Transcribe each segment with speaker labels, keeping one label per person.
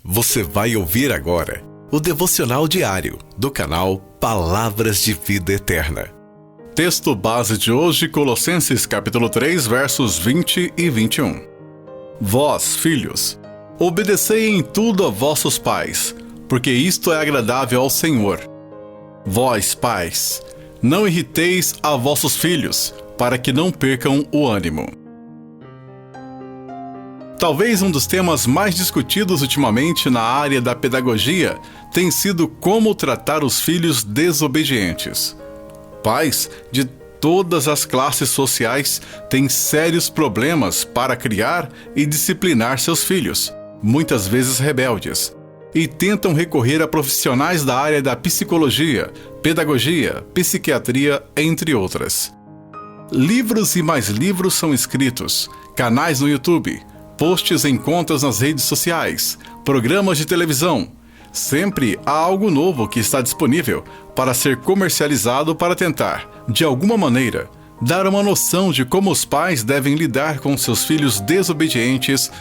Speaker 1: Você vai ouvir agora o devocional diário do canal Palavras de Vida Eterna.
Speaker 2: Texto base de hoje, Colossenses capítulo 3, versos 20 e 21. Vós, filhos, obedecei em tudo a vossos pais, porque isto é agradável ao Senhor. Vós, pais, não irriteis a vossos filhos, para que não percam o ânimo. Talvez um dos temas mais discutidos ultimamente na área da pedagogia tem sido como tratar os filhos desobedientes. Pais de todas as classes sociais têm sérios problemas para criar e disciplinar seus filhos, muitas vezes rebeldes, e tentam recorrer a profissionais da área da psicologia, pedagogia, psiquiatria, entre outras. Livros e mais livros são escritos, canais no YouTube, posts em contas nas redes sociais, programas de televisão. Sempre há algo novo que está disponível para ser comercializado para tentar, de alguma maneira, dar uma noção de como os pais devem lidar com seus filhos desobedientes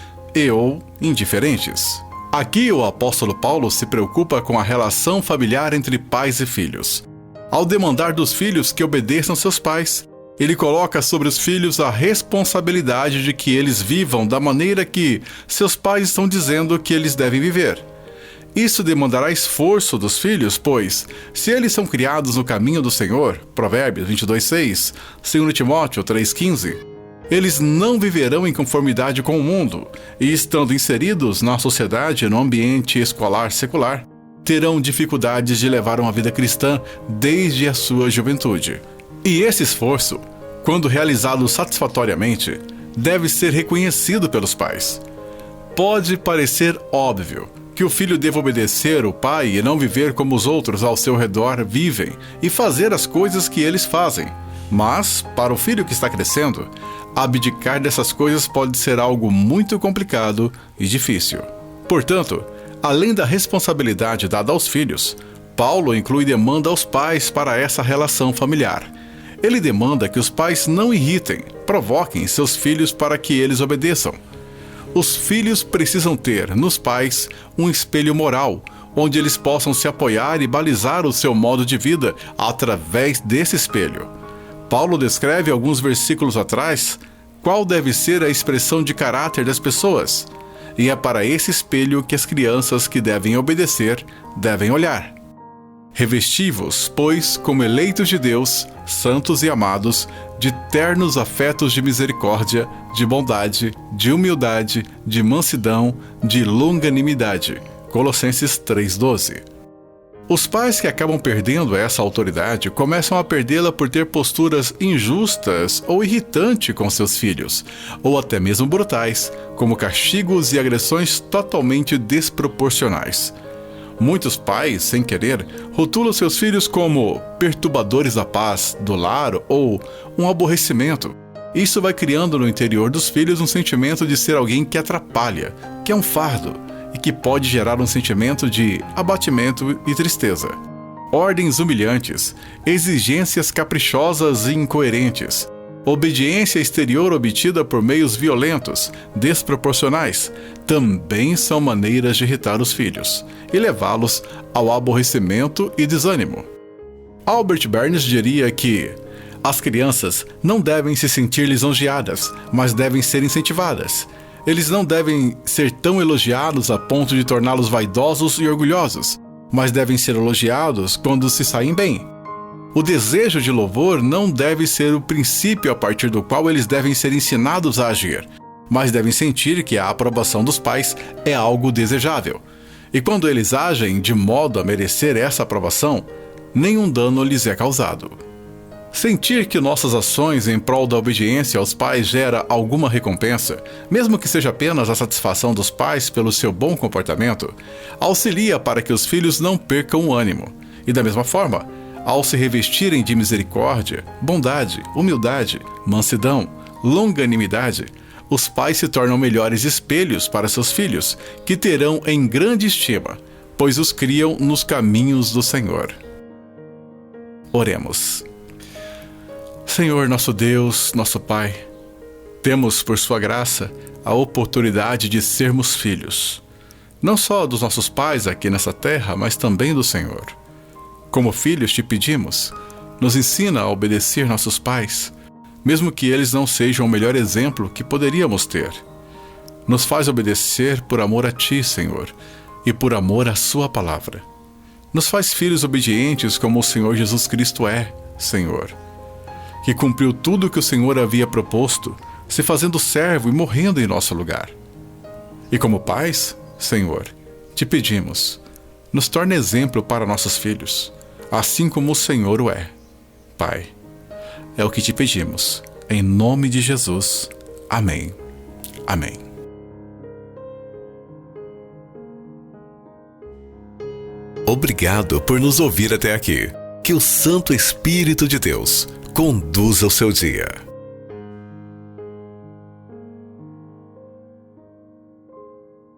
Speaker 2: ou indiferentes. Aqui o apóstolo Paulo se preocupa com a relação familiar entre pais e filhos. Ao demandar dos filhos que obedeçam seus pais, ele coloca sobre os filhos a responsabilidade de que eles vivam da maneira que seus pais estão dizendo que eles devem viver. Isso demandará esforço dos filhos, pois, se eles são criados no caminho do Senhor, Provérbios 22:6, 2 Timóteo 3:15, eles não viverão em conformidade com o mundo e, estando inseridos na sociedade e no ambiente escolar secular, terão dificuldades de levar uma vida cristã desde a sua juventude. E esse esforço, quando realizado satisfatoriamente, deve ser reconhecido pelos pais. Pode parecer óbvio que o filho deva obedecer o pai e não viver como os outros ao seu redor vivem e fazer as coisas que eles fazem. Mas, para o filho que está crescendo, abdicar dessas coisas pode ser algo muito complicado e difícil. Portanto, além da responsabilidade dada aos filhos, Paulo inclui demanda aos pais para essa relação familiar. Ele demanda que os pais não irritem, provoquem seus filhos para que eles obedeçam. Os filhos precisam ter, nos pais, um espelho moral, onde eles possam se apoiar e balizar o seu modo de vida através desse espelho. Paulo descreve alguns versículos atrás qual deve ser a expressão de caráter das pessoas, e é para esse espelho que as crianças que devem obedecer devem olhar. Revesti-vos, pois, como eleitos de Deus, santos e amados, de ternos afetos de misericórdia, de bondade, de humildade, de mansidão, de longanimidade. Colossenses 3:12. Os pais que acabam perdendo essa autoridade começam a perdê-la por ter posturas injustas ou irritantes com seus filhos, ou até mesmo brutais, como castigos e agressões totalmente desproporcionais. Muitos pais, sem querer, rotulam seus filhos como perturbadores da paz, do lar ou um aborrecimento. Isso vai criando no interior dos filhos um sentimento de ser alguém que atrapalha, que é um fardo e que pode gerar um sentimento de abatimento e tristeza. Ordens humilhantes, exigências caprichosas e incoerentes, obediência exterior obtida por meios violentos, desproporcionais, também são maneiras de irritar os filhos e levá-los ao aborrecimento e desânimo. Albert Barnes diria que as crianças não devem se sentir lisonjeadas, mas devem ser incentivadas. Eles não devem ser tão elogiados a ponto de torná-los vaidosos e orgulhosos, mas devem ser elogiados quando se saem bem. O desejo de louvor não deve ser o princípio a partir do qual eles devem ser ensinados a agir, mas devem sentir que a aprovação dos pais é algo desejável. E quando eles agem de modo a merecer essa aprovação, nenhum dano lhes é causado. Sentir que nossas ações em prol da obediência aos pais gera alguma recompensa, mesmo que seja apenas a satisfação dos pais pelo seu bom comportamento, auxilia para que os filhos não percam o ânimo. E da mesma forma, ao se revestirem de misericórdia, bondade, humildade, mansidão, longanimidade, os pais se tornam melhores espelhos para seus filhos, que terão em grande estima, pois os criam nos caminhos do Senhor. Oremos. Senhor, nosso Deus, nosso Pai, temos, por sua graça, a oportunidade de sermos filhos. não só dos nossos pais aqui nessa terra, mas também do Senhor. Como filhos te pedimos, nos ensina a obedecer nossos pais, mesmo que eles não sejam o melhor exemplo que poderíamos ter. Nos faz obedecer por amor a Ti, Senhor, e por amor à Sua palavra. Nos faz filhos obedientes como o Senhor Jesus Cristo é, Senhor, que cumpriu tudo o que o Senhor havia proposto, se fazendo servo e morrendo em nosso lugar. E como pais, Senhor, te pedimos, nos torne exemplo para nossos filhos, assim como o Senhor o é. Pai, é o que te pedimos, em nome de Jesus. Amém. Amém.
Speaker 1: Obrigado por nos ouvir até aqui. Que o Santo Espírito de Deus conduza o seu dia.